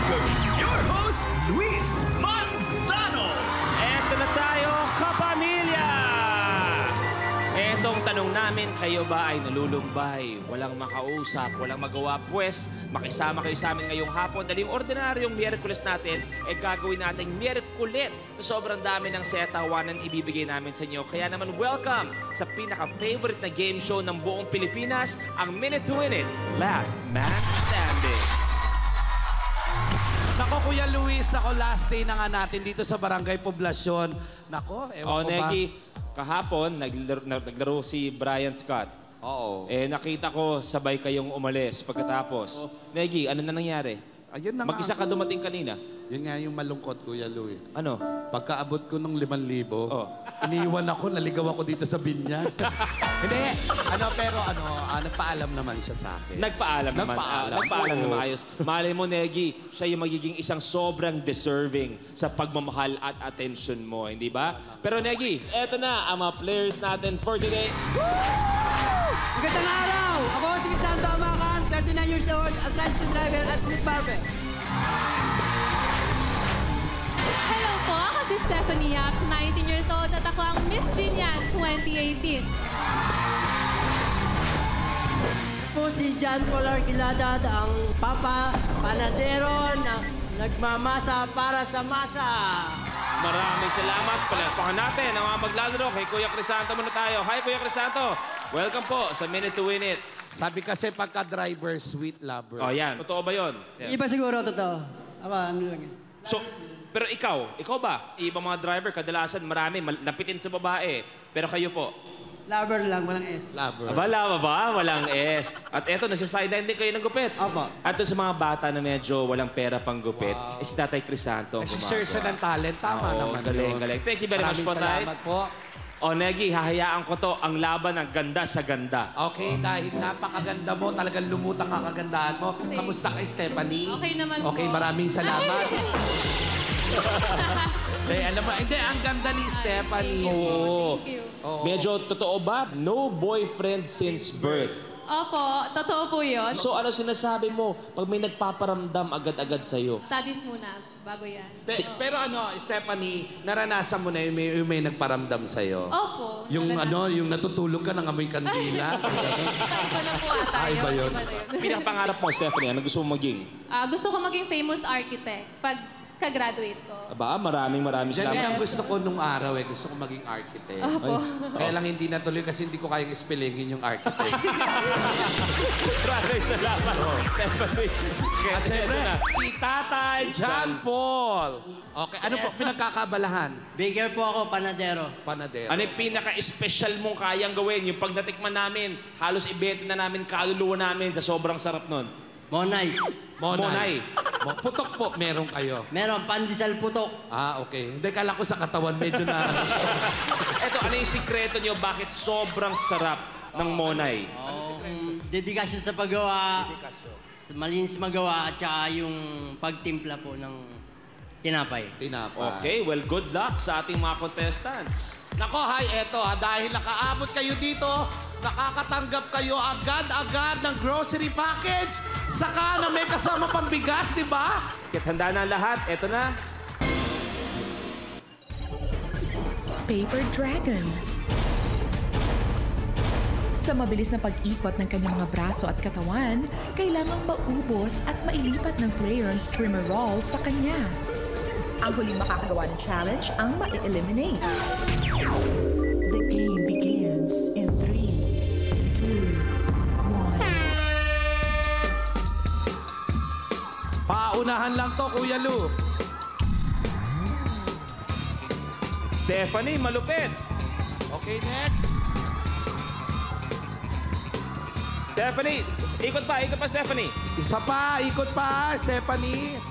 Dragon, your host, Luis Manzano. Eto na tayo, kapamilya! Etong tanong namin, kayo ba ay nalulumbay? Walang makausap, walang magawa, pues makisama kayo sa amin ngayong hapon dahil yung ordinaryong Miyerkules natin ay gagawin nating Miyerkulit. So sobrang dami ng setawanan ibibigay namin sa inyo. Kaya naman welcome sa pinaka-favorite na game show ng buong Pilipinas, ang Minute to Win It, Last Man Standing. Nako, Kuya Luis, nako, last day na nga natin dito sa Barangay Poblasyon. Nako, ewan ko ba? Negi, kahapon, naglaro si Brian Scott. Oo. Nakita ko sabay kayong umalis pagkatapos. Negi, ano na nangyari? Ayun na Mag-isa ka dumating kanina. Yun nga yung malungkot, Kuya Luis. Ano? Pagkaabot ko ng 5,000, iniwan ako, naligaw ako dito sa binya. Hindi, pero nagpaalam naman siya sa akin. Nagpaalam naman. Nagpaalam na maayos. Malay mo, Negi, siya yung magiging isang sobrang deserving sa pagmamahal at attention mo, hindi ba? Pero Negi, eto na ang mga players natin for today. Magandang araw! Ako si Santo Amakan, 39 years old, a tricycle driver at street barber. Hello po, ako si Stephanie Yap, 19 years old at ako ang Miss Binyan 2018. Po si John Paul Arquiladad, ang papa panadero na nagmamasa para sa masa. Maraming salamat. Palakpakan natin ang mga maglalaro. Kay Kuya Crisanto muna tayo. Hi, Kuya Crisanto. Welcome po sa Minute to Win It. Sabi kasi pagka-driver, sweet lover. Oh, yan. Totoo ba yun? Yan. Iba siguro totoo. Ano lang yan. So, pero ikaw ba? Ibang mga driver, kadalasan marami, lapitin sa babae. Pero kayo po? Lover lang, walang S. Lover. Abala ba? Walang S. At eto, nasa-sideline din kayo ng gupit. Opo. At doon sa mga bata na medyo walang pera pang gupit, si Tatay Crisanto. Nag-share siya ng talent. Tama naman galing, yun. galing. Thank you very much po, Tay. Salamat po. O, Negi, hahayaan ko to ang laban ng ganda sa ganda. Okay, dahil napakaganda mo, talagang lumutang ang kagandahan mo. Kamusta kay Stephanie? Okay naman po. Okay, maraming salamat. Alam mo, hindi, ang ganda ni Stephanie. Oo. Thank you. Medyo totoo ba? No boyfriend since birth. Opo, totoo po yun. So ano sinasabi mo pag may nagpaparamdam agad-agad sa'yo? Studies muna, bago yan. Pero Stephanie, naranasan mo na yung may nagparamdam sa'yo? Opo. Yung talaga. yung natutulog ka ng amoy kandila? Iba na po ata Ay, ba yun? Iba na yun. Pinakapangarap mo, Stephanie, ano gusto mo maging? Gusto ko maging famous architect pagka-graduate ko. Aba, maraming Yan salamat. ang gusto ko nung araw Gusto ko maging architect. Opo. Kaya lang hindi natuloy kasi hindi ko kayang spellingin yung architect. Maraming salamat, Stephanie. At syempre, Eto na. si Tatay John Paul. Okay, ano po pinagkakabalahan? Baker po ako, panadero. Panadero. Ano yung pinaka-special mong kayang gawin? Yung pag natikman namin, halos ibenta na namin kaluluwa namin sa sobrang sarap nun. Monay. Monay. Putok po, meron kayo. Meron, pandesal putok. Okay. Hindi, kala ko sa katawan, medyo na... Eto, ano yung sikreto nyo? Bakit sobrang sarap ng Monay? Dedikasyon sa paggawa. Malinis magawa at saka yung pagtimpla po ng tinapay. Tinapa. Okay, well, good luck sa ating mga contestants. Nako, eto dahil nakaabot kayo dito, nakakatanggap kayo agad-agad ng grocery package. Saka na may kasama pambigas, di ba? Kaya handa na ang lahat. Eto na. Paper Dragon. Sa mabilis na pag-ikot ng kanyang mga braso at katawan, kailangang maubos at mailipat ng player ang streamer roll sa kanya. Ang huling makakagawa ng challenge ang ma-eliminate. The game begins in 3, 2, 1. Paunahan lang to, Kuya Lu. Stephanie, malupit. Okay, next. Stephanie, ikot pa, Stephanie. Isa pa, ikot pa, Stephanie.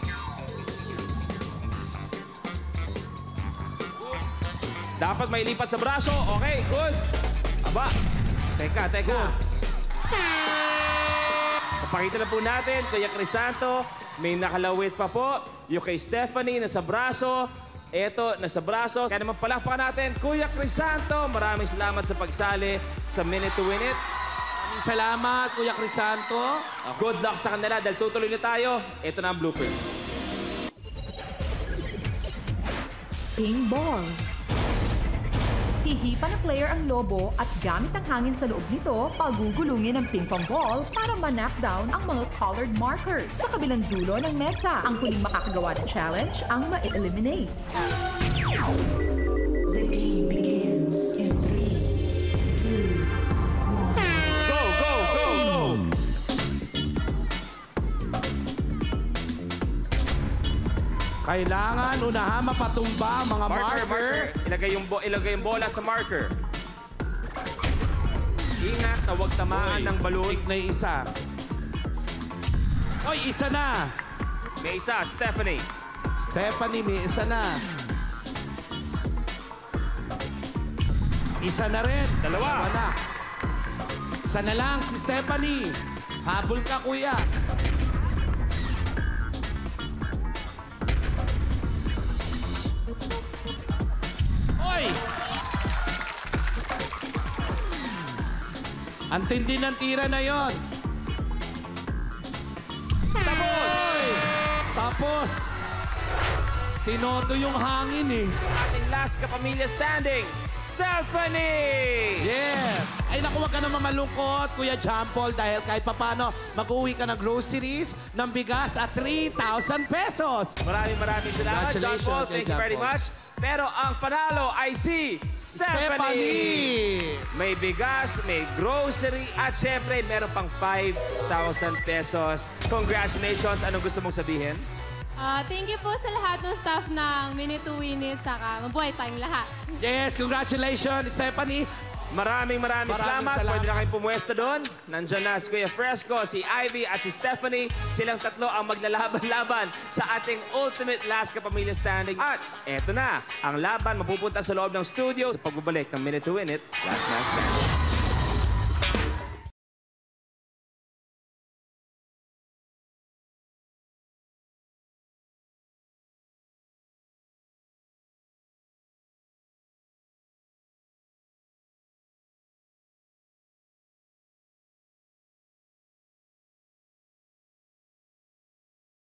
Dapat may lipat sa braso. Okay, good. Aba, teka. Papakita na po natin, Kuya Crisanto, may nakalawit pa po. Yung kay Stephanie, nasa braso. Eto, nasa braso. Kaya naman palakpakan natin, Kuya Crisanto. Maraming salamat sa pagsali sa Minute to Win It. Maraming salamat, Kuya Crisanto. Good luck sa kanila dahil tutuloy na tayo. Ito na ang blueprint. ping ball. Hihipa ng player ang lobo at gamit ang hangin sa loob nito, pagugulungin ang ping pong ball para ma-knock down ang mga colored markers. Sa kabilang dulo ng mesa, ang huling makakagawa ng challenge ang ma-eliminate. The game begins in 3, 2, 1. Go, go, go, go! Kailangan unahan mapatumba ang mga marker. Ilagay yung bola sa marker. Ingat na huwag tamaan ng balon. Na isa. Oy, isa na. May isa, Stephanie. Stephanie, may isa na. Isa na rin. Dalawa. Na. Isa na lang si Stephanie. Habol ka, kuya. Oy! Ang tindi ng tira na yon. Tapos! Oy! Tapos, tinodo yung hangin eh. Ating last kapamilya standing, Stephanie! Yeah! Ay naku, wag ka naman malungkot, Kuya John Paul, dahil kahit papano, mag-uwi ka ng groceries ng bigas at 3,000 pesos. Maraming salamat, John Congratulations Paul. kay Thank you John very Paul. much. Pero ang panalo ay si Stephanie! May bigas, may grocery, at syempre, meron pang 5,000 pesos. Congratulations. Anong gusto mong sabihin? Thank you po sa lahat ng staff ng Minute to Win It. Saka mabuhay tayong lahat. Yes, congratulations, Stephanie. Maraming salamat. Pwede na kayong pumuesta doon. Nandiyan na si Kuya Fresco, si Ivy at si Stephanie. Silang tatlo ang maglalaban-laban sa ating Ultimate Last Kapamilya Standing. At eto na, ang laban mapupunta sa loob ng studio sa pagbabalik ng Minute to Win It, Last Man Standing.